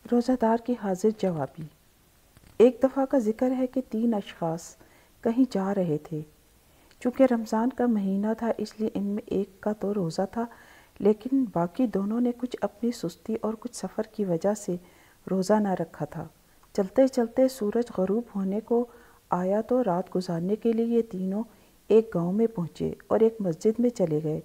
روزہ دار کی حاضر جوابی۔ ایک دفعہ کا ذکر ہے کہ 3 اشخاص کہیں جا رہے تھے۔ چونکہ رمضان کا مہینہ تھا اس لیے ان میں ایک کا تو روزہ تھا، لیکن باقی دونوں نے کچھ اپنی سستی اور کچھ سفر کی وجہ سے روزہ نہ رکھا تھا۔ چلتے چلتے سورج غروب ہونے کو آیا تو رات گزارنے کے لیے یہ تینوں ایک گاؤں میں پہنچے اور ایک مسجد میں چلے گئے۔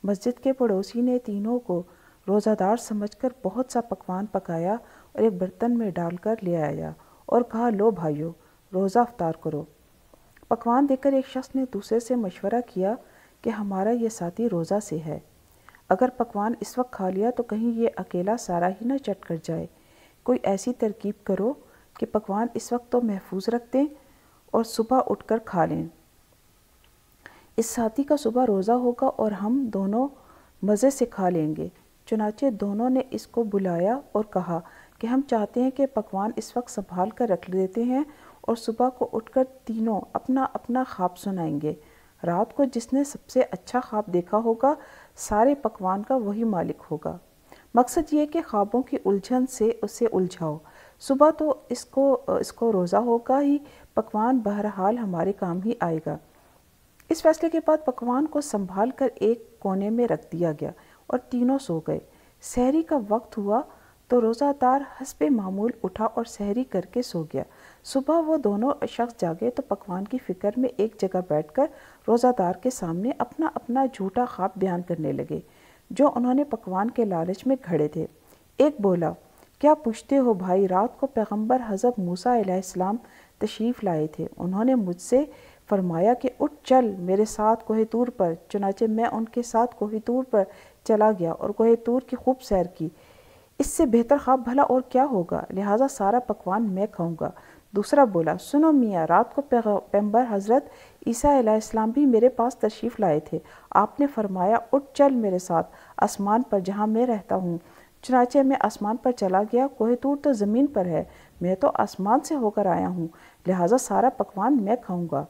مسجد کے پڑوسی نے تینوں کو روزہ دار سمجھ کر بہت سا پکوان پکایا اور ایک برتن میں ڈال کر لے آیا اور کہا، لو بھائیو، روزہ افطار کرو۔ پکوان دے کر ایک شخص نے دوسرے سے مشورہ کیا کہ ہمارا یہ ساتھی روزہ سے ہے، اگر پکوان اس وقت کھا لیا تو کہیں یہ اکیلا سارا ہی نہ چٹ کر جائے، کوئی ایسی ترکیب کرو کہ پکوان اس وقت تو محفوظ رکھ دیں اور صبح اٹھ کر کھا لیں۔ اس ساتھی کا صبح روزہ ہوگا اور ہم دونوں مزے سے کھا لیں گے۔ چنانچہ دونوں نے اس کو بلایا اور کہا کہ ہم چاہتے ہیں کہ پکوان اس وقت سنبھال کر رکھ دیتے ہیں اور صبح کو اٹھ کر تینوں اپنا اپنا خواب سنائیں گے۔ رات کو جس نے سب سے اچھا خواب دیکھا ہوگا سارے پکوان کا وہی مالک ہوگا۔ مقصد یہ کہ خوابوں کی الجھن سے اسے الجھاؤ، صبح تو اس کو روزہ ہوگا ہی، پکوان بہرحال ہمارے کام ہی آئے گا۔ اس فیصلے کے بعد پکوان کو سنبھال کر ایک کونے میں رکھ دیا گیا اور تینوں سو گئے۔ سحری کا وقت ہوا تو روزہ دار حسب معمول اٹھا اور سحری کر کے سو گیا۔ صبح وہ دونوں شخص جاگے تو پکوان کی فکر میں ایک جگہ بیٹھ کر روزہ دار کے سامنے اپنا اپنا جھوٹا خواب بیان کرنے لگے جو انہوں نے پکوان کے لالچ میں گھڑے تھے۔ ایک بولا، کیا پوچھتے ہو بھائی، رات کو پیغمبر حضرت موسیٰ علیہ السلام تشریف لائے تھے، انہوں نے مجھ سے فرمایا کہ اٹھ چل میرے ساتھ کوہ طور پر۔ چنانچہ میں ان کے ساتھ کوہ طور پر چلا گیا اور کوہ طور کی خوب سیر کی۔ اس سے بہتر خواب بھلا اور کیا ہوگا، لہٰذا سارا پکوان میں کھاؤں گا۔ دوسرا بولا، سنو میاں، رات کو پیغمبر حضرت عیسیٰ علیہ السلام بھی میرے پاس تشریف لائے تھے، آپ نے فرمایا اٹھ چل میرے ساتھ آسمان پر جہاں میں رہتا ہوں۔ چنانچہ میں آسمان پر چلا گیا، کوہ طور تو زمین پر ہے، میں تو آسمان سے ہو کر آیا ہوں، لہٰذا سارا پکوان میں کھاؤں گا۔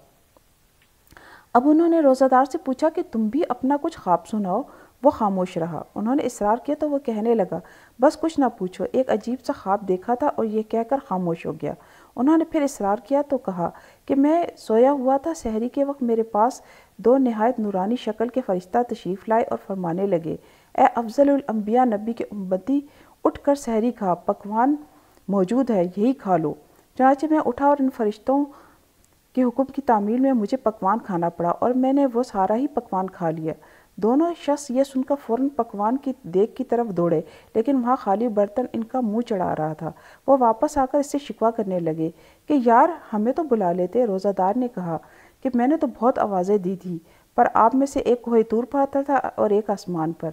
اب انہوں نے روزہ دار سے پوچھا کہ تم بھی اپنا کچھ خواب سناؤ۔ وہ خاموش رہا۔ انہوں نے اصرار کیا تو وہ کہنے لگا، بس کچھ نہ پوچھو، ایک عجیب سا خواب دیکھا تھا اور یہ کہہ کر خاموش ہو گیا۔ انہوں نے پھر اصرار کیا تو کہا کہ میں سویا ہوا تھا، سحری کے وقت میرے پاس 2 نہایت نورانی شکل کے فرشتہ تشریف لائے اور فرمانے لگے، اے افضل الانبیاء، نبی کے امتی، اٹھ کر سحری کھا، پکوان موجود ہے، یہی کھا لو۔ چنانچہ میں اٹھا اور ان فرشتوں کے حکم کی تعمیل میں مجھے پکوان کھانا پڑا اور میں نے وہ سارا ہی پکوان کھا لیا۔ دونوں شخص یہ سن کر فوراً پکوان کی دیگ کی طرف دوڑے، لیکن وہاں خالی برتن ان کا منہ چڑھا رہا تھا۔ وہ واپس آ کر اس سے شکوہ کرنے لگے کہ یار ہمیں تو بلا لیتے۔ روزہ دار نے کہا کہ میں نے تو بہت آوازیں دی تھی، پر آپ میں سے ایک کوہ طور پر آتا تھا اور ایک آسمان پر۔